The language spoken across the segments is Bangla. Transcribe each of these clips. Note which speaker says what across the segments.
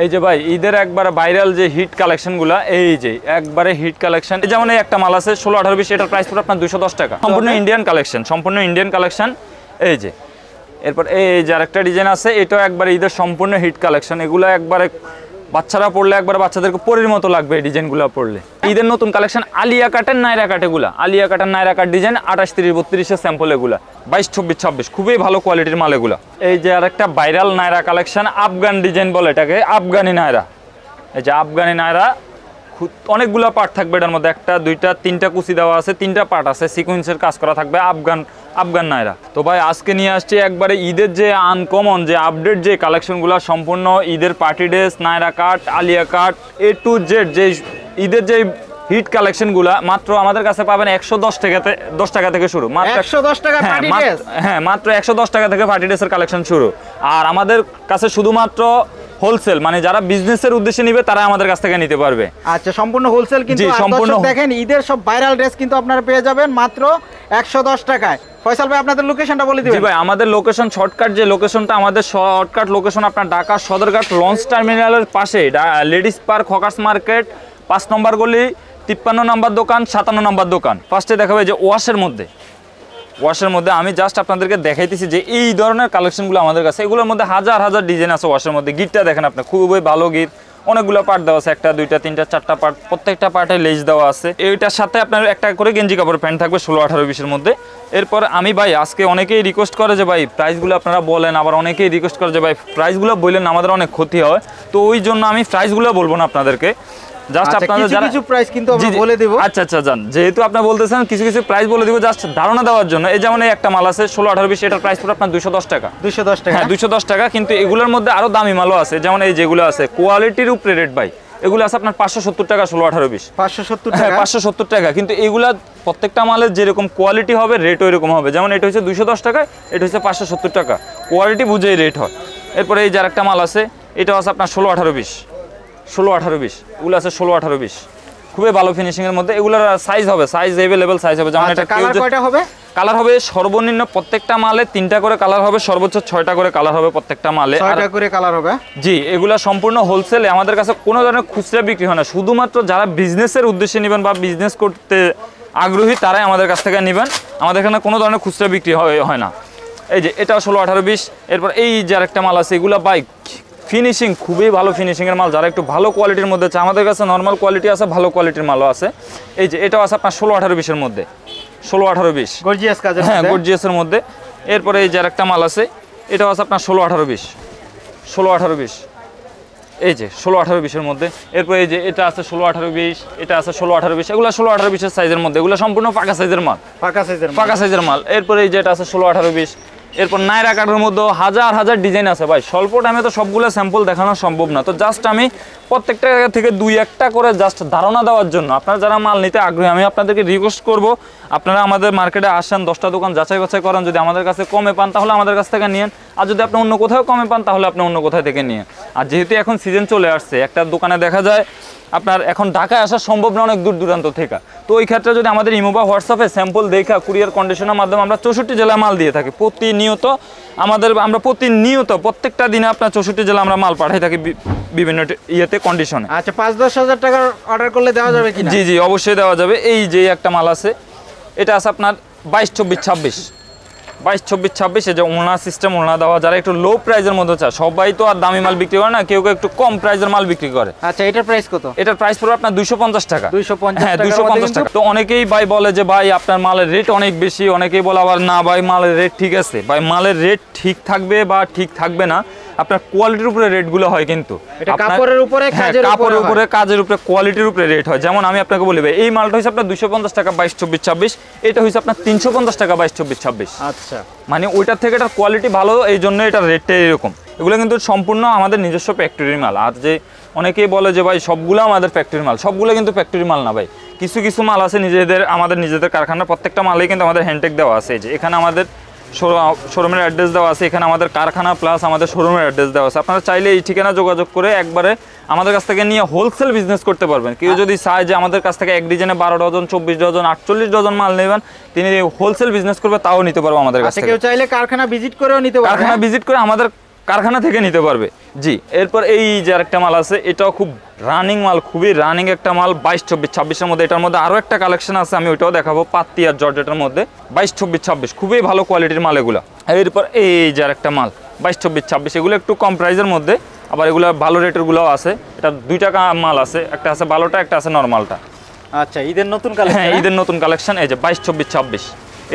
Speaker 1: এই যে ভাই ঈদের একবারে ভাইরাল যে হিট কালেকশনগুলো, এই যে একবারে হিট কালেকশন। যেমন এই একটা মাল আছে 16, 18, 20, এটার প্রাইস পুরো আপনার 210 টাকা। সম্পূর্ণ ইন্ডিয়ান কালেকশন, সম্পূর্ণ ইন্ডিয়ান কালেকশন। এই যে এরপর এই যে আরেকটা ডিজাইন আছে, এটাও একবারে ঈদের সম্পূর্ণ হিট কালেকশন। এগুলো একবারে বাচ্চারা পড়লে একবারে বাচ্চাদেরকে পরের মতো লাগবে এই ডিজাইনগুলো পড়লে। ঈদের নতুন কালেকশন আলিয়া কাটের নাইরা কাট, এগুলা আলিয়া কাটের নাইরা কাট ডিজাইন 28, 30, 32 স্যাম্পল, এগুলা 22, 24, 26 খুবই ভালো কোয়ালিটির মাল এগুলা। এই যে আরেকটা ভাইরাল নাইরা কালেকশন, আফগান ডিজাইন বলে এটাকে, আফগানি নাইরা। এই যে আফগানি নাইরা অনেকগুলো পার্ট থাকবে এটার মধ্যে, একটা দুইটা তিনটা কুচি দেওয়া আছে, তিনটা পার্ট আছে, সিকোয়েন্সের কাজ করা থাকবে। আফগান নাইরা। তো ভাই আজকে নিয়ে আসছি একবারে ঈদের যে আনকমন যে আপডেট যে কালেকশনগুলো, সম্পূর্ণ ঈদের party dress, Naira cut, Alia cut, A to Z যে ঈদের যে হিট কালেকশনগুলো মাত্র আমাদের কাছে পাবেন 110 টাকা থেকে শুরু। মাত্র
Speaker 2: 110 টাকা পার্টি ড্রেস?
Speaker 1: হ্যাঁ, মাত্র 110 টাকা থেকে পার্টি ড্রেসের কালেকশন শুরু। আর আমাদের কাছে শুধুমাত্র হোলসেল, মানে যারা বিজনেসের উদ্দেশ্যে নিবে তারা আমাদের কাছ থেকে নিতে পারবে।
Speaker 2: আচ্ছা, সম্পূর্ণ হোলসেল কিন্তু। সম্পূর্ণ দেখেন ঈদের সব ভাইরাল ড্রেস কিন্তু আপনারা পেয়ে যাবেন মাত্র 110 টাকায়। ফয়সাল ভাই আপনাদের লোকেশনটা বলে দিবেন।
Speaker 1: জি ভাই, আমাদের লোকেশন শর্টকাট যে লোকেশনটা, আমাদের শর্টকাট লোকেশন আপনার ঢাকা সদরঘাট লঞ্চ টার্মিনালের পাশে, লেডিস পার্ক, হকার্স মার্কেট, 5 নম্বর গলি, 53 নম্বর দোকান, 57 নম্বর দোকান। ফার্স্টে দেখাবে যে ওয়াশের মধ্যে আমি জাস্ট আপনাদেরকে দেখাইতেছি যে এই ধরনের কালেকশনগুলো আমাদের কাছে। এগুলোর মধ্যে হাজার হাজার ডিজাইন আছে ওয়াশের মধ্যে। গিটটা দেখেন আপনি, খুবই ভালো গিট, অনেকগুলো পার্ট দেওয়া আছে, একটা দুইটা তিনটা চারটা পার্ট, প্রত্যেকটা পার্টে লেজ দেওয়া আছে। এইটার সাথে আপনার একটা করে গেঞ্জি কাপড় প্যান্ট থাকবে 16, 18, 20-এর মধ্যে। এরপর আমি ভাই আজকে অনেকেই রিকোয়েস্ট করে যে ভাই প্রাইসগুলো আপনারা বলেন, আবার অনেকেই রিকোয়েস্ট করে যে ভাই প্রাইসগুলো বললেন আমাদের অনেক ক্ষতি হয়, তো ওই জন্য আমি প্রাইসগুলো বলবো না আপনাদেরকে, জাস্ট আপনাদের যারা
Speaker 2: কিছু প্রাইস কিন্তু আমরা বলে দেব।
Speaker 1: আচ্ছা জান, যেহেতু আপনি বলতেছেন কিছু প্রাইস বলে দিব জাস্ট ধারণা দেওয়ার জন্য। এই যেমন এই একটা মাল আছে 16, 18, 20, এটার প্রাইস পুরো আপনার 210 টাকা। 210 টাকা? হ্যাঁ, 210 টাকা। কিন্তু এগুলোর মধ্যে আরো দামি মালও আছে, যেমন এই যেগুলো আছে কোয়ালিটির উপরে রেট ভাই, এগুলো আছে আপনার 570 টাকা 16, 18, 20।
Speaker 2: 570 টাকা?
Speaker 1: হ্যাঁ, 570 টাকা। কিন্তু এগুলা প্রত্যেকটা মালের যেরকম কোয়ালিটি হবে রেট ওইরকম হবে। যেমন এটা হচ্ছে 210 টাকা, এটা হচ্ছে 570 টাকা, কোয়ালিটি বুঝেই রেট হয়। এরপরে এই যে আরেকটা মাল আছে, এটা আছে আপনার 16, 18, 20, 16, 18, 20, এগুলো আছে 16, 18, 20 খুবই ভালো ফিনিশিং এর মধ্যে। এগুলোর সাইজ হবে, সাইজ अवेलेबल সাইজ হবে। যেমন এটা
Speaker 2: কালার কয়টা হবে?
Speaker 1: কালার হবে সর্বনিম্ন প্রত্যেকটা মালে 3টা করে কালার হবে, সর্বোচ্চ 6টা করে কালার হবে প্রত্যেকটা মালে।
Speaker 2: 6টা করে কালার হবে? জি।
Speaker 1: এগুলা সম্পূর্ণ হোলসেলে, আমাদের কাছে কোনো ধরনের খুচরা বিক্রি হয় না। শুধুমাত্র যারা বিজনেসের উদ্দেশ্যে নেবেন বা বিজনেস করতে আগ্রহী তারাই আমাদের কাছ থেকে নেবেন। আমাদের এখানে কোনো ধরনের খুচরা বিক্রি হয় না। এই যে এটাও 16, 18, 20। এরপর এই যে আরেকটা মাল আছে, এগুলা বাইক ফিনিশিং, খুবই ভালো ফিনিশিংয়ের মাল। যারা একটু ভালো কোয়ালিটির মধ্যে চায়, আমাদের কাছে নর্মাল কোয়ালিটি আছে, ভালো কোয়ালিটির মালও আছে। এই যে এটাও আছে আপনার 16, 18, 20-এর মধ্যে, 16, 18, 20
Speaker 2: গর্জিয়াস কাজের মধ্যে।
Speaker 1: হ্যাঁ, গর্জিয়াসের মধ্যে। এরপরে এই যে আরেকটা মাল আছে, এটাও আছে আপনার 16, 18, 20, 16, 18, 20, এই যে 16, 18, 20-এর মধ্যে। এরপরে এই যে এটা আছে 16, 18, 20, এটা আছে 16, 18, 20, এগুলো 16, 18, 20-এর সাইজের মধ্যে। এগুলো সম্পূর্ণ পাকা সাইজের মাল। এরপরে এই যে এটা আছে 16, 18, 20। এরপর নাইরা কাটের মধ্যে হাজার হাজার ডিজাইন আছে ভাই। স্বল্প টাইমে তো সবগুলো স্যাম্পল দেখানো সম্ভব না, তো জাস্ট আমি প্রত্যেকটা জায়গা থেকে 2-1টা করে জাস্ট ধারণা দেওয়ার জন্য, আপনারা যারা মাল নিতে আগ্রহী, আমি আপনাদেরকে রিকোয়েস্ট করব আপনারা আমাদের মার্কেটে আসেন, 10টা দোকান যাচাই বাছাই করেন। যদি আমাদের কাছে কমে পান তাহলে আমাদের কাছ থেকে নিন, আর যদি আপনি অন্য কোথাও কমে পান তাহলে আপনি অন্য কোথাও থেকে নিন। আর যেহেতু এখন সিজন চলে আসছে, একটা দোকানে দেখা যায় আপনার এখন ঢাকায় আসা সম্ভব না অনেক দূর দূরান্ত থেকে, তো ওই ক্ষেত্রে যদি আমাদের ইমো বা হোয়াটসঅ্যাপে স্যাম্পল দেখা কুরিয়ার কন্ডিশনের মাধ্যমে আমরা 64 জেলায় মাল দিয়ে থাকি প্রতিনিয়ত। আমরা প্রতিনিয়ত প্রত্যেকটা দিনে আপনার 64 জেলা আমরা মাল পাঠাই থাকি বিভিন্ন ইয়েতে কন্ডিশনে।
Speaker 2: আচ্ছা, 5-10 হাজার টাকার অর্ডার করলে দেওয়া যাবে কি?
Speaker 1: জি অবশ্যই দেওয়া যাবে। এই যে একটা মাল আছে, এটা আছে আপনার 22, 24, 26, 22, 24, 26। এই যে ওলনা সিস্টেম, ওলনা দেওয়া। যারা একটু লো প্রাইসের মধ্যে চায়, সবাই তো আর দামি মাল বিক্রি করে না, কেউ একটু কম প্রাইসের মাল বিক্রি করে।
Speaker 2: আচ্ছা, এটার প্রাইস কত? এটার
Speaker 1: প্রাইস পড়বে আপনার 250 টাকা।
Speaker 2: 250
Speaker 1: টাকা। তো অনেকেই ভাই বলে যে ভাই আপনার মালের রেট অনেক বেশি, অনেকেই বলে আবার না ভাই মালের রেট ঠিক আছে। ভাই মালের রেট ঠিক থাকবে বা ঠিক থাকবে না, আপনার কোয়ালিটির উপরে রেটগুলো হয়। কিন্তু
Speaker 2: এটা কাপড়ের উপরে,
Speaker 1: কাজের উপরে কোয়ালিটির উপরে রেট হয়। যেমন আমি আপনাকে বলি ভাই, এই মালটা হচ্ছে আপনার 250 টাকা 22, 24, 26। এটা হচ্ছে আপনার 350 টাকা 22, 24, 26।
Speaker 2: আচ্ছা,
Speaker 1: মানে ওইটার থেকে এটার কোয়ালিটি ভালো, এই জন্য এটার রেটটা এরকম। এগুলো কিন্তু সম্পূর্ণ আমাদের নিজস্ব ফ্যাক্টরির মাল। আর যে অনেকেই বলে যে ভাই সবগুলো আমাদের ফ্যাক্টরির মাল, সবগুলো কিন্তু ফ্যাক্টরির মাল না ভাই। কিছু মাল আছে আমাদের নিজেদের কারখানা। প্রত্যেকটা মালেই কিন্তু আমাদের হ্যান্ডটেক দেওয়া আছে। যে এখানে আমাদের শোরুমের অ্যাড্রেস দেওয়া আছে, এখানে আমাদের কারখানা প্লাস আমাদের শোরুমের অ্যাড্রেস দেওয়া আছে। আপনারা চাইলে এই ঠিকানা যোগাযোগ করে একবারে আমাদের কাছ থেকে নিয়ে হোলসেল বিজনেস করতে পারবেন। কেউ যদি চায় যে আমাদের কাছ থেকে এক ডিজাইনে 12 ডজন, 24 ডজন, 48 ডজন মাল নেবেন, তিনি হোলসেল বিজনেস করবে, তাও নিতে পারবো আমাদের কাছ থেকে।
Speaker 2: কেউ চাইলে কারখানা ভিজিট করেও নিতে পারবে।
Speaker 1: কারখানা ভিজিট করে আমাদের কারখানা থেকে নিতে পারবে। জি, এরপর এই যে আরেকটা মাল আছে, এটাও খুব রানিং মাল, খুবই রানিং একটা মাল, 22, 24, 26-এর মধ্যে। এটার মধ্যে আরও একটা কালেকশন আছে, আমি ওইটাও দেখাবো, পাত্তি আর জর্জেটের মধ্যে 22, 24, 26, খুবই ভালো কোয়ালিটির মাল এগুলো। এরপর এই যে আরেকটা মাল 22, 24, 26, এগুলো একটু কম প্রাইসের মধ্যে, আবার এগুলো ভালো রেটেরগুলোও আছে। এটা 2 টাকা মাল আছে, একটা আছে ভালোটা, একটা আছে নর্মালটা।
Speaker 2: আচ্ছা, ঈদের নতুন কালেকশন।
Speaker 1: হ্যাঁ, ঈদের নতুন কালেকশন। এই যে 22, 24, 26,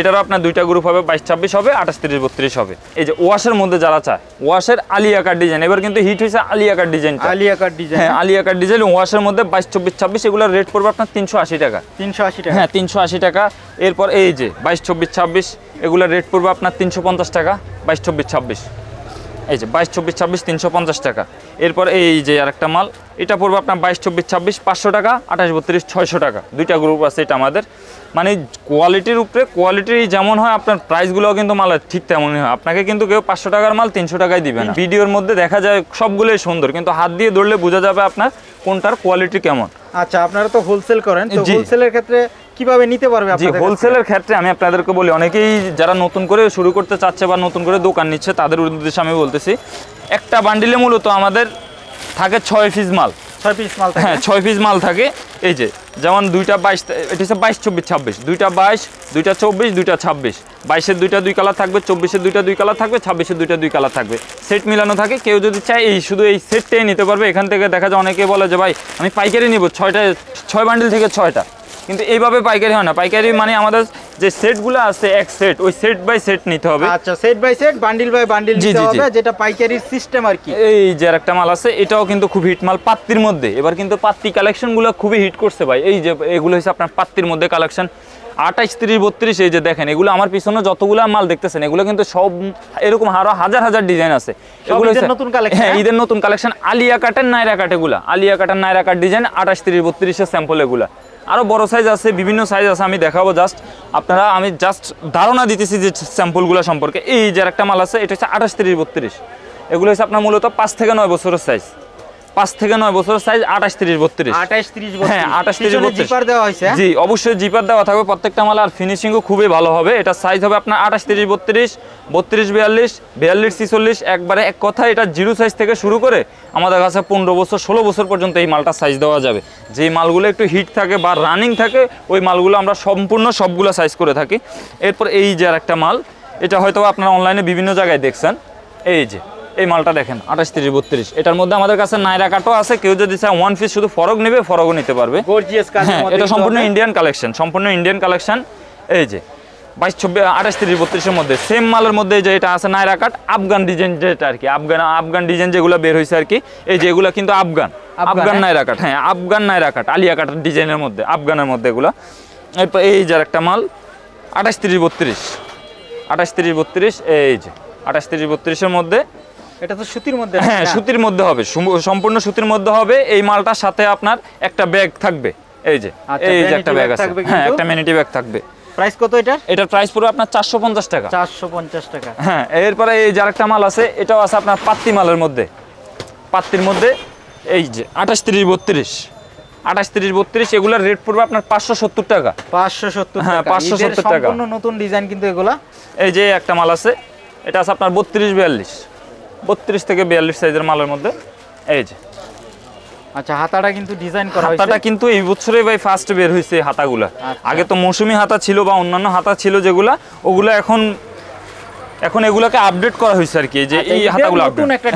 Speaker 1: এটারও আপনার 2টা গ্রুপ হবে, 22, 26 হবে, 28, 30, 32 হবে। এই যে ওয়াশের মধ্যে যারা চায়, ওয়াশের আলিয়া কাট ডিজাইন, এবার কিন্তু হিট হয়েছে Alia cut design.
Speaker 2: Alia cut design,
Speaker 1: হ্যাঁ, আলিয়া কাট ডিজাইন ওয়াশের মধ্যে 22, 24, 26, এগুলোর রেট পড়বে আপনার 380 টাকা।
Speaker 2: 380 টাকা?
Speaker 1: হ্যাঁ, 380 টাকা। এরপর এই যে 22, 24, 26, এগুলোর রেট পড়বে আপনার 350 টাকা। 22, 24, 26, এই যে 22, 24, 26, 350 টাকা। এরপর এই যে আরেকটা মাল, এটা পড়বে আপনার 22, 24, 26, 500 টাকা, 28, 32, 600 টাকা। 2টা গ্রুপ আছে এটা আমাদের। মানে কোয়ালিটির উপরে, কোয়ালিটি যেমন হয় আপনার প্রাইসগুলোও কিন্তু মালের ঠিক তেমনই হয়। আপনাকে কিন্তু কেউ 500 টাকার মাল 300 টাকায় দিবে না। ভিডিওর মধ্যে দেখা যায় সবগুলোই সুন্দর, কিন্তু হাত দিয়ে ধরলে বোঝা যাবে আপনার কোনটার কোয়ালিটি কেমন।
Speaker 2: আচ্ছা, আপনারা তো হোলসেল করেন, তো হোলসেলের ক্ষেত্রে কিভাবে নিতে পারবে
Speaker 1: আপনাদের? জি, হোলসেলের ক্ষেত্রে আমি আপনাদেরকে বলি, অনেকেই যারা নতুন করে শুরু করতে চাচ্ছে বা নতুন করে দোকান নিচ্ছে, তাদের উদ্দেশ্যে আমি বলতেছি, একটা বান্ডিলে মূলত আমাদের থাকে 6 পিস মাল।
Speaker 2: 6 পিস মাল থাকে?
Speaker 1: হ্যাঁ, 6 পিস মাল থাকে। এই যে যেমন 2টা 22, এটা হচ্ছে 22, 24, 26, 2টা 22, 2টা 24, 2টা 26, 22-এর 2টা 2 কালার থাকবে, 24-এর 2টা 2 কালার থাকবে, 26-এর 2টা 2 কালার থাকবে, সেট মিলানো থাকে। কেউ যদি চায় এই শুধু এই সেটটাই নিতে পারবে। এখান থেকে দেখা যায় অনেকে বলে যে ভাই আমি পাইকারি নিব, 6 বান্ডিল থেকে 6টা, কিন্তু এইভাবে পাইকারি হয় না। পাইকারি মানে আমাদের যে সেটগুলো আছে, এক সেট, ওই সেট বাই সেট নিতে হবে।
Speaker 2: আচ্ছা, set by set, bundle by bundle নিতে হবে, যেটা পাইকারির সিস্টেম আর কি।
Speaker 1: এই যে একটা মাল আছে, এটাও কিন্তু খুব হিট মাল পাত্তির মধ্যে। এবার কিন্তু পাত্তি কালেকশনগুলো খুবই হিট করছে ভাই। এই যে এগুলো হচ্ছে আপনার পাত্তির মধ্যে কালেকশন, 28, 30, 32। এই যে দেখেন, এগুলো আমার পিছনে যতগুলো মাল দেখতেছেন, এগুলো কিন্তু সব এরকম আরো হাজার হাজার ডিজাইন আছে। এগুলো
Speaker 2: নতুন কালেকশন।
Speaker 1: হ্যাঁ, ঈদের নতুন কালেকশন, আলিয়া কাটের নাইরা কাট, এগুলা আলিয়া কাটের নাইরা কাট ডিজাইন, 28, 30, 32-এর স্যাম্পল। এগুলা আরও বড় সাইজ আছে, বিভিন্ন সাইজ আছে, আমি দেখাবো। আমি জাস্ট ধারণা দিতেছি যে স্যাম্পলগুলো সম্পর্কে। এই যে একটা মাল আছে, এটা হচ্ছে 28, 30, 32। এগুলো হচ্ছে আপনার মূলত 5 থেকে 9 বছরের সাইজ, 5 থেকে 9 বছরের সাইজ, 28, 30, 32।
Speaker 2: 28, 30, 32।
Speaker 1: হ্যাঁ, 28, 30, 32
Speaker 2: জিপার দেওয়া হয়েছে।
Speaker 1: জি, অবশ্যই জিপার দেওয়া থাকবে প্রত্যেকটা মাল, আর ফিনিশিংও খুবই ভালো হবে। এটা সাইজ হবে আপনার 28, 30, 32, 32, 42, 42, 46, একবারে এক কথা। এটা 0 সাইজ থেকে শুরু করে আমাদের কাছে 15 বছর 16 বছর পর্যন্ত এই মালটা সাইজ দেওয়া যাবে। যেই মালগুলো একটু হিট থাকে বা রানিং থাকে, ওই মালগুলো আমরা সম্পূর্ণ সবগুলো সাইজ করে থাকি। এরপর এই যে একটা মাল, এটা হয়তো আপনারা অনলাইনে বিভিন্ন জায়গায় দেখছেন। এই যে এই মালটা দেখেন, 28, 30, 32। এটার মধ্যে আমাদের কাছে নাইরা কাটও আছে। কেউ যদি চায় 1 পিস শুধু ফরক নেবে, ফরকও নিতে পারবে।
Speaker 2: গর্জিয়াস কাজের মধ্যে।
Speaker 1: এটা সম্পূর্ণ ইন্ডিয়ান কালেকশন, সম্পূর্ণ ইন্ডিয়ান কালেকশন। এই যে 22, 24, 28, 30, 32-এর মধ্যে সেম মালের মধ্যে যে এটা আছে নাইরা কাট, আফগান ডিজাইন, যেটা আর কি আফগান ডিজাইন যেগুলো বের হয়েছে আর কি। এই যে এগুলো কিন্তু আফগান নাইরা কাট। হ্যাঁ, আফগান নাইরা কাট, আলিয়া কাটের ডিজাইনের মধ্যে, আফগানের মধ্যে এগুলো। এরপর এই যে একটা মাল 28, 30, 32, 28, 30, 32। এই যে 28, 30, 32-এর মধ্যে,
Speaker 2: এটা তো সুতির মধ্যে।
Speaker 1: হ্যাঁ, সুতির মধ্যে হবে, সম্পূর্ণ সুতির মধ্যে হবে। এই মালটার সাথে আপনার একটা ব্যাগ থাকবে। এই যে একটা ব্যাগ আছে, হ্যাঁ, একটা ম্যানিটি ব্যাগ থাকবে।
Speaker 2: প্রাইস কত এটার? এটার
Speaker 1: প্রাইস পুরো আপনার 450 টাকা।
Speaker 2: 450 টাকা।
Speaker 1: হ্যাঁ, এরপরে এই যে আরেকটা মাল আছে, এটাও আছে আপনার পাত্তি মালের মধ্যে, পাত্তির মধ্যে। এই যে 28, 30, 32, 28, 30, 32, এগুলোর রেট পড়বে আপনার 570 টাকা।
Speaker 2: 570 টাকা।
Speaker 1: হ্যাঁ, 570 টাকা।
Speaker 2: সম্পূর্ণ নতুন ডিজাইন কিন্তু এগুলা।
Speaker 1: এই যে একটা মাল আছে, এটা আছে আপনার 32, 42, 32 থেকে 42 সাইজের মালের মধ্যে। এই যে
Speaker 2: আচ্ছা, হাতাটা কিন্তু ডিজাইন করা হয়েছে।
Speaker 1: হাতাটা কিন্তু এই বছরে ভাই ফার্স্ট বের হয়েছে হাতাগুলা। আগে তো মৌসুমী হাতা ছিল বা অন্যান্য হাতা ছিল যেগুলা, ওগুলা এখন এগুলাকে আপডেট করা হয়েছে আর কি। যে এই হাতাগুলো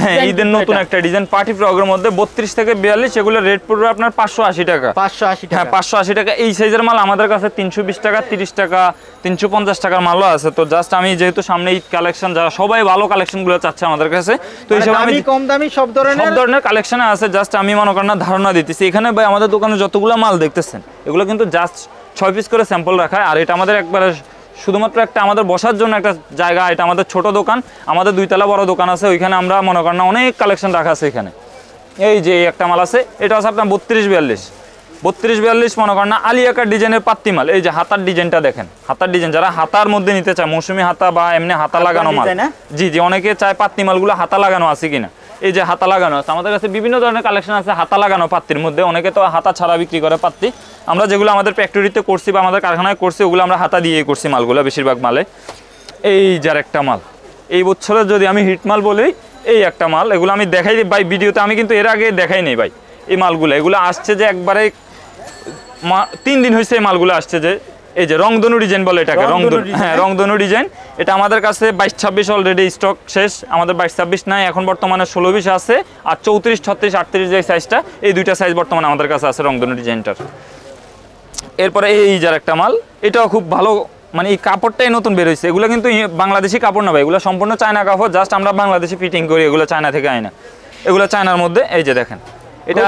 Speaker 1: হ্যাঁ, ঈদের নতুন একটা ডিজাইন, পার্টি ফ্রকের মধ্যে 32 থেকে 42, এগুলো রেট পড়বে আপনার 580 টাকা।
Speaker 2: 580 টাকা।
Speaker 1: হ্যাঁ, 580 টাকা। এই সাইজের মাল আমাদের কাছে 320 টাকা, 30 টাকা, 350 টাকার মালও আছে। তো জাস্ট আমি যেহেতু সামনে ঈদ কালেকশন, যারা সবাই ভালো কালেকশনগুলো চাচ্ছে আমাদের কাছে, তো হিসাবে আমি
Speaker 2: কম দামি সব ধরনের
Speaker 1: কালেকশনে আছে। জাস্ট আমি মনে করেন না ধারণা দিতেছি। এখানে ভাই আমাদের দোকানে যতগুলো মাল দেখতেছেন, এগুলো কিন্তু জাস্ট 6 পিস করে স্যাম্পল রাখা। আর এটা আমাদের একবারে শুধুমাত্র একটা আমাদের বসার জন্য একটা জায়গা। এটা আমাদের ছোট দোকান, আমাদের 2 তলা বড় দোকান আছে, ওইখানে আমরা মনে করেন না অনেক কালেকশন রাখা আছে এখানে। এই যে একটা মাল আছে, এটা আছে আপনার 32, 42, 32, 42 মনে করেন না আলিয়া কাট ডিজাইনের পাত্তি মাল। এই যে হাতার ডিজাইনটা দেখেন, হাতার ডিজাইন যারা হাতার মধ্যে নিতে চায়, মৌসুমী হাতা বা এমনি হাতা লাগানো মাল। জি, অনেকে চায় পাত্তি মালগুলো হাতা লাগানো আছে কিনা। এই যে হাতা লাগানো আছে, আমাদের কাছে বিভিন্ন ধরনের কালেকশন আছে হাতা লাগানো পাত্তির মধ্যে। অনেকে তো হাতা ছাড়া বিক্রি করে পাত্তি। আমরা যেগুলো আমাদের ফ্যাক্টরিতে করছি বা আমাদের কারখানায় করছি, ওগুলো আমরা হাতা দিয়েই করছি মালগুলো বেশিরভাগ মালে। এই যার একটা মাল, এই বছরের যদি আমি হিট মাল বলি, এই একটা মাল, এগুলো আমি দেখাই ভাই ভিডিওতে, আমি কিন্তু এর আগে দেখাই নেই ভাই এই মালগুলো। এগুলো আসছে যে একবারে 3 দিন হয়েছে এই মালগুলো আসছে, যে এই যে রংধনু ডিজাইন বলে এটাকে, রংধনু, হ্যাঁ রংধনু ডিজাইন। এটা আমাদের কাছে 22-26 অলরেডি স্টক শেষ, আমাদের 22-26 নাই, এখন বর্তমানে 16-20 আছে, আর 34, 36, 38 যে সাইজটা, এই দুইটা সাইজ বর্তমানে আমাদের কাছে আছে রংধনু ডিজাইনটার। এরপরে এই যার একটা মাল, এটাও খুব ভালো, মানে এই কাপড়টাই নতুন বের হয়েছে। এগুলো কিন্তু বাংলাদেশি কাপড় না ভাই, এগুলো সম্পূর্ণ চায়না কাপড়, জাস্ট আমরা বাংলাদেশি ফিটিং করি, এগুলো চায়না থেকে আয় না। এগুলো চায়নার মধ্যে, এই যে দেখেন এটা,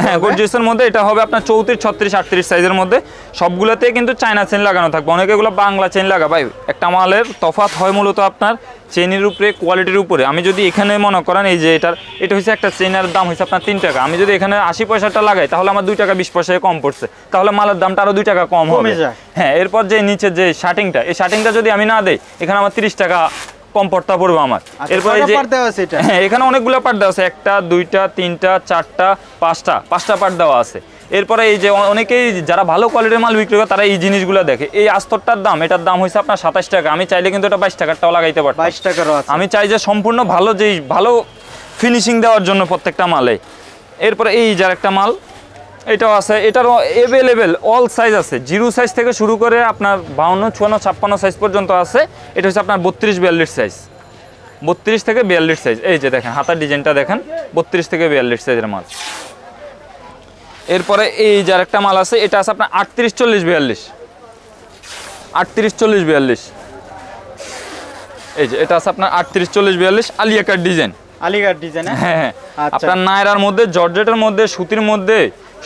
Speaker 1: হ্যাঁ গর্জিয়াসের মধ্যে। এটা হবে আপনার 34, 36, 38 সাইজের মধ্যে। সবগুলোতে কিন্তু চায়না চেন লাগানো থাকবে, অনেকে এগুলো বাংলা চেন লাগা ভাই। একটা মালের তফাৎ হয় মূলত আপনার চেনের উপরে, কোয়ালিটির উপরে। আমি যদি এখানে মনে করেন এই যে এটা হচ্ছে একটা চেনের দাম হচ্ছে আপনার 3 টাকা, আমি যদি এখানে 80 পয়সাটা লাগাই তাহলে আমার 2 টাকা 20 পয়সায় কম পড়ছে, তাহলে মালের দামটা আরো 2 টাকা কম হবে। হ্যাঁ, এরপর যে নিচে যে শার্টিংটা, এই শার্টিংটা যদি আমি না দেই, এখানে আমার 30 টাকা কম পড়তা পড়বে আমার। এরপর এই যে হ্যাঁ, এখানে অনেকগুলো পার্ট দেওয়া আছে, 1টা 2টা 3টা 4টা 5টা পার্ট দেওয়া আছে। এরপরে এই যে অনেকেই যারা ভালো কোয়ালিটির মাল বিক্রি করে তারা এই জিনিসগুলো দেখে। এই আস্তরটার দাম, এটার দাম হয়েছে আপনার 27 টাকা, আমি চাইলে কিন্তু এটা 22 টাকারটাও লাগাইতে পারতাম।
Speaker 2: 22 টাকারও আছে।
Speaker 1: আমি চাই যে সম্পূর্ণ ভালো, যেই ভালো ফিনিশিং দেওয়ার জন্য প্রত্যেকটা মালে। এরপরে এই যার একটা মাল, এটাও আছে, এটারও অ্যাভেলেবেল অল সাইজ আছে, 0 সাইজ থেকে শুরু করে আপনার 52, 54, 56 সাইজ পর্যন্ত আছে। এটা হচ্ছে আপনার 32, 42 সাইজ, 32 থেকে 42 সাইজ। এই যে দেখেন হাতার ডিজাইনটা দেখেন, 32 থেকে 42 সাইজের মাল। এরপরে এই যার একটা মাল আছে, এটা আছে আপনার 38, 40, 42, 38, 40, 42। এই যে এটা আছে আপনার 38, 40, 42 Alia cut design,
Speaker 2: Alighat design.
Speaker 1: হ্যাঁ হ্যাঁ, আপনার নায়রার মধ্যে, জর্জেটের মধ্যে, সুতির মধ্যে,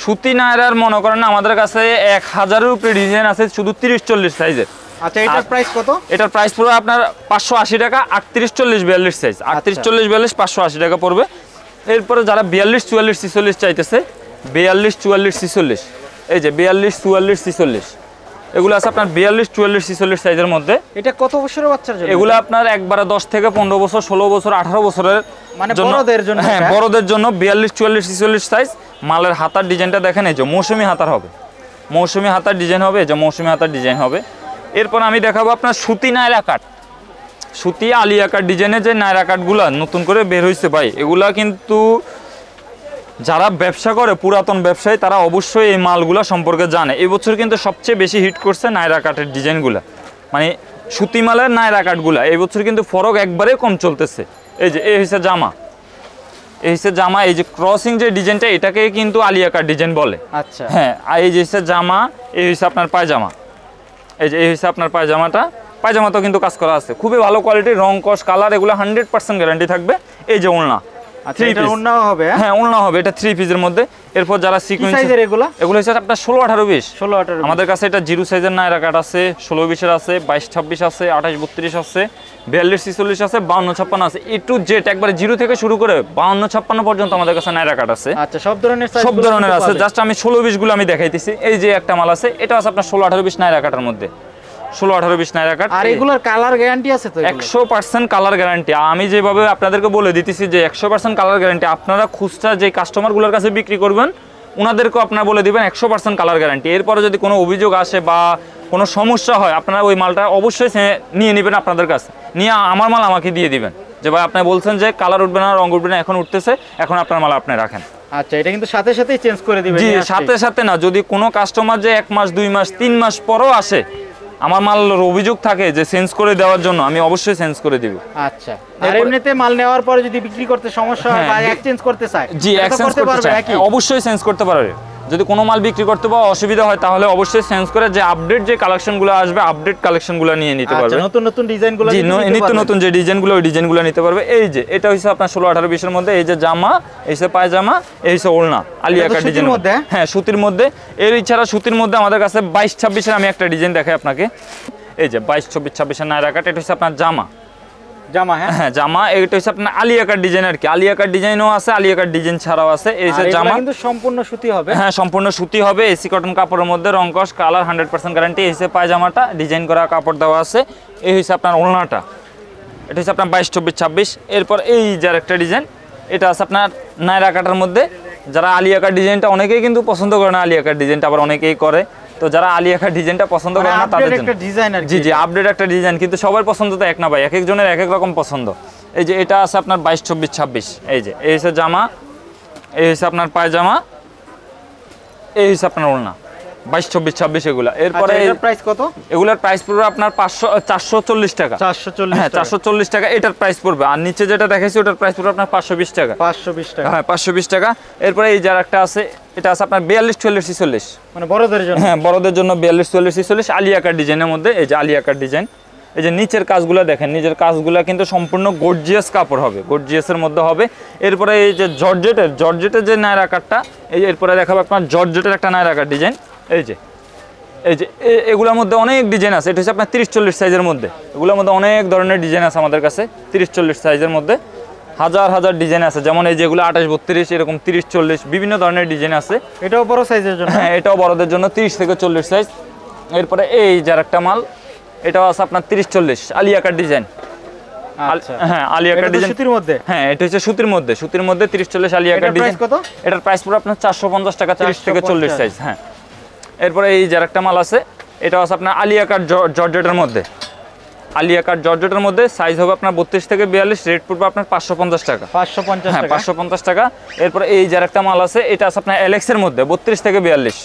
Speaker 1: সুতি নায়রার মনে করেন না আমাদের কাছে 1000-এর উপরে ডিজাইন আছে শুধু 30, 40 সাইজের।
Speaker 2: আচ্ছা, এটার প্রাইস কত?
Speaker 1: এটার প্রাইস পুরো আপনার 580 টাকা, 38, 40, 42 সাইজ, 38, 40, 42 580 টাকা পড়বে। এরপরে যারা 42, 44, 46 চাইতেছে, 42, 44, 46, এই যে 42, 44, 46, এগুলো আছে আপনার 42, 44, 46 সাইজের মধ্যে।
Speaker 2: এটা কত বছরের বাচ্চার জন্য?
Speaker 1: এগুলো আপনার একবারে 10 থেকে 15 বছর, 16 বছর, 18 বছরের
Speaker 2: মানে বড়দের জন্য।
Speaker 1: হ্যাঁ, বড়দের জন্য 42, 44, 46 সাইজ। মালের হাতার ডিজাইনটা দেখেন, এই যে মৌসুমি হাতার হবে, মৌসুমি হাতার ডিজাইন হবে, এই যে মৌসুমি হাতার ডিজাইন হবে। এরপর আমি দেখাবো আপনার সুতি নায়রা কাট, সুতি আলিয়া কাট ডিজাইনের যে নায়রা কাটগুলো নতুন করে বের হয়েছে ভাই, এগুলা কিন্তু যারা ব্যবসা করে, পুরাতন ব্যবসায়ী, তারা অবশ্যই এই মালগুলা সম্পর্কে জানে। এই বছর কিন্তু সবচেয়ে বেশি হিট করছে নায়রা কাটের ডিজাইনগুলা, মানে সুতি মালের নায়রা কাটগুলা এই বছর কিন্তু ফরক একবারে কম চলতেছে। এই যে এই হচ্ছে জামা, এই হচ্ছে জামা, এই যে ক্রসিং যে ডিজাইনটা, এটাকে কিন্তু আলিয়া কাট ডিজাইন বলে।
Speaker 2: আচ্ছা,
Speaker 1: হ্যাঁ, আর এই যে হচ্ছে জামা, এই হচ্ছে আপনার পায়জামা, এই যে এই হচ্ছে আপনার পায়জামাটা, পায়জামাতেও কিন্তু কাজ করা আছে, খুবই ভালো কোয়ালিটির, রং কস কালার এগুলো 100% গ্যারান্টি থাকবে। এই যে ওড়না,
Speaker 2: আচ্ছা এটা ওড়নাও হবে?
Speaker 1: হ্যাঁ ওড়না হবে, এটা 3 পিসের মধ্যে। এরপর যারা সিকোয়েন্স
Speaker 2: সাইজের এগুলো
Speaker 1: হচ্ছে আপনার 16, 18, 20,
Speaker 2: 16, 18
Speaker 1: আমাদের কাছে এটা 0 সাইজের নায়রা কাট আছে, 16, 20-এর আছে, 22, 26 আছে, 28, 32 আছে, 42, 46 আছে, 52, 56 আছে, এ টু জেড একবারে 0 থেকে শুরু করে 52, 56 পর্যন্ত আমাদের কাছে নায়রা কাট আছে।
Speaker 2: আচ্ছা, সব ধরনের সাইজ,
Speaker 1: সব ধরনের আছে, জাস্ট আমি 16, 20 গুলো আমি দেখাইতেছি। এই যে একটা মাল আছে, এটা আছে আপনার 16, 18, 20 নায়রা কাটার মধ্যে, 16, 18, 20 নায়রা কাট।
Speaker 2: আর এগুলোর কালার গ্যারান্টি আছে তো?
Speaker 1: 100% কালার গ্যারান্টি। আমি যেভাবে আপনাদেরকে বলে দিতেছি যে 100% কালার গ্যারান্টি, আপনারা খুচরা যে কাস্টমারগুলোর কাছে বিক্রি করবেন ওনাদেরকেও আপনারা বলে দিবেন 100% কালার গ্যারান্টি। এরপরে যদি কোনো অভিযোগ আসে বা কোনো সমস্যা হয়, আপনারা ওই মালটা অবশ্যই নিয়ে নেবেন আপনাদের কাছে, নিয়ে আমার মাল আমাকে দিয়ে দিবেন, যে ভাই আপনি বলছেন যে কালার উঠবে না, রং উঠবে না, এখন উঠতেছে, এখন আপনার মাল আপনি রাখেন।
Speaker 2: আচ্ছা, এটা কিন্তু সাথে সাথেই চেঞ্জ করে দিবেন?
Speaker 1: জি, সাথে সাথে না, যদি কোনো কাস্টমার যে 1 মাস 2 মাস 3 মাস পরও আসে, আমার মালের অভিযোগ থাকে যে চেঞ্জ করে দেওয়ার জন্য, আমি অবশ্যই চেঞ্জ করে দিব।
Speaker 2: আচ্ছা, আর এমনিতে মাল নেওয়ার পরে যদি বিক্রি করতে সমস্যা হয় বা এক্সচেঞ্জ করতে চায়,
Speaker 1: জি এক্সচেঞ্জ করতে চায়, অবশ্যই চেঞ্জ করতে পারবে। যদি কোনো মাল বিক্রি করতে বা অসুবিধা হয় তাহলে অবশ্যই চেঞ্জ করে যে আপডেট যে কালেকশনগুলো আসবে, আপডেট কালেকশনগুলো নিয়ে নিতে পারবে।
Speaker 2: আচ্ছা, নতুন নতুন ডিজাইনগুলো,
Speaker 1: জি নিত্য নতুন যে ডিজাইনগুলো, ওই ডিজাইনগুলো নিতে পারবে। এই যে এটা হচ্ছে আপনার 16, 18, 20-এর মধ্যে, এই যে জামা, এই যে পায়জামা, এই যে ওড়না আলিয়া কাট ডিজাইন মধ্যে, হ্যাঁ সুতির মধ্যে। এর এছাড়া সুতির মধ্যে আমাদের কাছে 22, 26-এর আমি একটা ডিজাইন দেখাই আপনাকে। এই যে 22, 24, 26-এর নায়রা কাট, এটা হচ্ছে আপনার জামা,
Speaker 2: জামা, হ্যাঁ
Speaker 1: জামা। এটা হচ্ছে আপনার আলিয়া কাট ডিজাইন আর কি, আলিয়া কাট ডিজাইনও আছে, আলিয়া কাট ডিজাইন ছাড়াও আছে। এই যে জামা
Speaker 2: কিন্তু সম্পূর্ণ সুতি হবে,
Speaker 1: হ্যাঁ সম্পূর্ণ সুতি হবে, এসি কটন কাপড়ের মধ্যে, রং কস কালার 100% গ্যারান্টি। এই যে পায়জামাটা ডিজাইন করা কাপড় দেওয়া আছে। এই হচ্ছে আপনার ওড়নাটা, এটা হচ্ছে আপনার 22, 24, 26। এরপর এই যার একটা ডিজাইন, এটা আছে আপনার নায়রা কাটার মধ্যে। যারা আলিয়া কাট ডিজাইনটা অনেকেই কিন্তু পছন্দ করে না, আলিয়া কাট ডিজাইনটা আবার অনেকেই করে, তো যারা আলিয়া কাট ডিজাইনটা পছন্দ করে না তাদের জন্য, জি জি আপডেট একটা ডিজাইন, কিন্তু সবার পছন্দ তো এক না ভাই, এক একজনের এক এক রকম পছন্দ। এই যে এটা আছে আপনার 22, 24, 26, এই যে এই হচ্ছে জামা, এই হচ্ছে আপনার পায়জামা, এই হচ্ছে আপনার ওড়না, 22, 24, 26 এগুলা। এরপরে
Speaker 2: এটার প্রাইস কত?
Speaker 1: এগুলার প্রাইস পড়বে আপনার 440 টাকা।
Speaker 2: 440
Speaker 1: হ্যাঁ 440 টাকা এটার প্রাইস পড়বে। আর নিচে যেটা দেখাইছি ওটার প্রাইস পড়বে আপনার 520 টাকা।
Speaker 2: 520 টাকা।
Speaker 1: হ্যাঁ 520 টাকা। এরপরে এই যার একটা আছে, এটা আছে আপনার 42, 44, 46,
Speaker 2: মানে বড়দের জন্য।
Speaker 1: হ্যাঁ বড়দের জন্য 42, 44, 46 আলিয়া কাট ডিজাইনের মধ্যে। এই যে আলিয়া কাট ডিজাইন, এই যে নিচের কাজগুলো দেখেন, নিচের কাজগুলো কিন্তু সম্পূর্ণ গর্জিয়াস কাপড় হবে, গর্জিয়াসের মধ্যে হবে। এরপরে এই যে জর্জেটের যে নায়রা কাটটা, এই এরপরে দেখাবো আপনার জর্জেটের একটা নায়রা কাট ডিজাইন। এই যে এগুলোর মধ্যে অনেক ডিজাইন আছে। এটা হচ্ছে আপনার 30, 40 সাইজের মধ্যে। এগুলোর মধ্যে অনেক ধরনের ডিজাইন আছে আমাদের কাছে। 30, 40 সাইজের মধ্যে হাজার ডিজাইন আছে। যেমন এই যেগুলো 28, 32 এরকম 30, 40 বিভিন্ন ধরনের ডিজাইন আছে।
Speaker 2: এটাও বড় সাইজের জন্য।
Speaker 1: হ্যাঁ এটাও বড়দের জন্য 30 থেকে 40 সাইজ। এরপরে এই যার একটা মাল, এটাও আছে আপনার 30, 40 আলিয়া কাট ডিজাইন।
Speaker 2: আচ্ছা।
Speaker 1: হ্যাঁ আলিয়া কাট ডিজাইন
Speaker 2: সুতির মধ্যে।
Speaker 1: হ্যাঁ এটা হচ্ছে সুতির মধ্যে 30, 40 আলিয়া কাট ডিজাইন।
Speaker 2: কত?
Speaker 1: এটার প্রাইস পুরো আপনার 450 টাকা, 30 থেকে 40 সাইজ। হ্যাঁ এরপরে এই যার একটা মাল আছে, এটাও আছে আপনার আলিয়া কাট জর্জেটের মধ্যে। আলিয়া কাট জর্জেটের মধ্যে সাইজ হবে আপনার 32 থেকে 42, রেট পড়বে আপনার 550 টাকা।
Speaker 2: 550
Speaker 1: হ্যাঁ
Speaker 2: টাকা।
Speaker 1: 550 টাকা। এরপরে এই যার একটা মাল আছে, এটা আছে আপনার এলেক্সের মধ্যে 32 থেকে 42,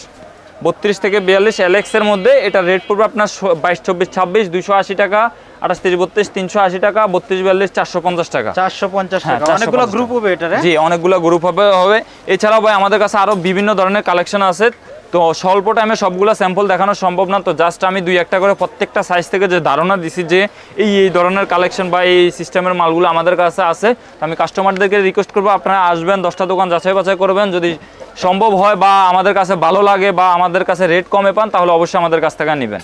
Speaker 1: 32 থেকে 42 এলেক্সের মধ্যে। এটা রেট পড়বে আপনার 22, 24, 26 280 টাকা, 28, 30, 32 380 টাকা, 32, 42 450 টাকা।
Speaker 2: 450
Speaker 1: হ্যাঁ,
Speaker 2: টাকা। অনেকগুলো
Speaker 1: 450
Speaker 2: গ্রুপ হবে এটারে।
Speaker 1: জি অনেকগুলো গ্রুপ হবে। এছাড়াও ভাই আমাদের কাছে আরো বিভিন্ন ধরনের কালেকশন আছে। তো স্বল্প টাইমে সবগুলো স্যাম্পল দেখানো সম্ভব না, তো জাস্ট আমি 2-1টা করে প্রত্যেকটা সাইজ থেকে যে ধারণা দিছি যে এই ধরনের কালেকশন বা এই সিস্টেমের মালগুলো আমাদের কাছে আছে। তো আমি কাস্টমারদেরকে রিকোয়েস্ট করবো আপনারা আসবেন, 10টা দোকান যাচাই বাছাই করবেন। যদি সম্ভব হয় বা আমাদের কাছে ভালো লাগে বা আমাদের কাছে রেট কমে পান, তাহলে অবশ্যই আমাদের কাছ থেকে নেবেন।